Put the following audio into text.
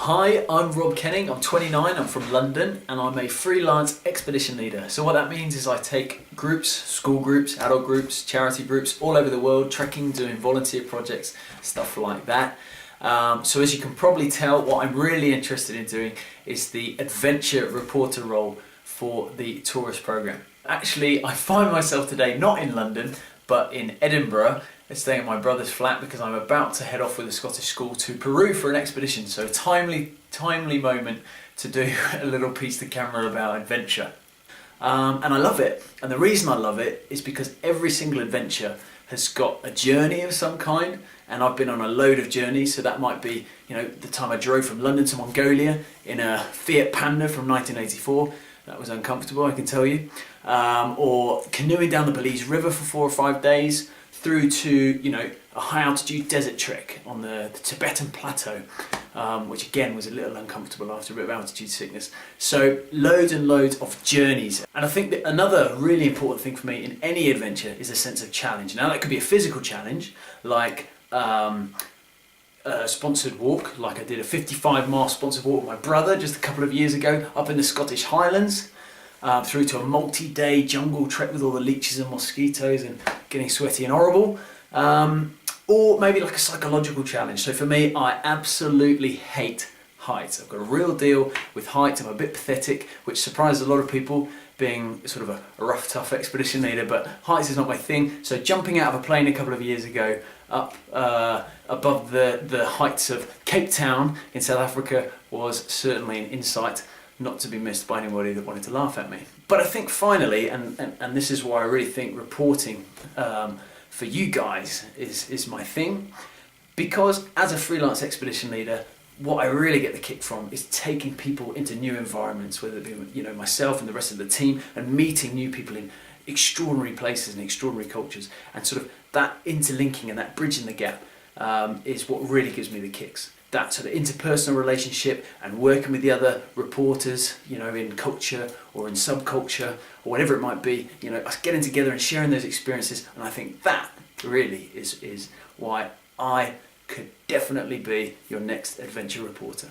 Hi, I'm Rob Kenning, I'm 29, I'm from London, and I'm a freelance expedition leader. So what that means is I take groups, school groups, adult groups, charity groups all over the world, trekking, doing volunteer projects, stuff like that. So as you can probably tell, what I'm really interested in doing is the adventure reporter role for the tourist program. Actually, I find myself today not in London, but in Edinburgh, staying at my brother's flat because I'm about to head off with a Scottish school to Peru for an expedition. So timely moment to do a little piece to camera about adventure. And I love it. And the reason I love it is because every single adventure has got a journey of some kind, and I've been on a load of journeys. So that might be, the time I drove from London to Mongolia in a Fiat Panda from 1984. That was uncomfortable, I can tell you. Or canoeing down the Belize River for 4 or 5 days, through to a high altitude desert trek on the Tibetan plateau, which again was a little uncomfortable after a bit of altitude sickness. So loads and loads of journeys. And I think that another really important thing for me in any adventure is a sense of challenge. Now that could be a physical challenge, like a sponsored walk, like I did a 55-mile sponsored walk with my brother just a couple of years ago up in the Scottish Highlands, through to a multi-day jungle trek with all the leeches and mosquitoes and getting sweaty and horrible, or maybe like a psychological challenge. So for me, I absolutely hate heights. I've got a real deal with heights. I'm a bit pathetic, which surprises a lot of people, being sort of a rough, tough expedition leader, but heights is not my thing. So jumping out of a plane a couple of years ago up above the heights of Cape Town in South Africa was certainly an insight not to be missed by anybody that wanted to laugh at me. But I think finally, and this is why I really think reporting for you guys is my thing, because as a freelance expedition leader, what I really get the kick from is taking people into new environments, whether it be myself and the rest of the team, and meeting new people in extraordinary places and extraordinary cultures, and sort of that interlinking and that bridging the gap is what really gives me the kicks. That sort of interpersonal relationship and working with the other reporters, in culture or in subculture or whatever it might be, us getting together and sharing those experiences. And I think that really is why I could definitely be your next adventure reporter.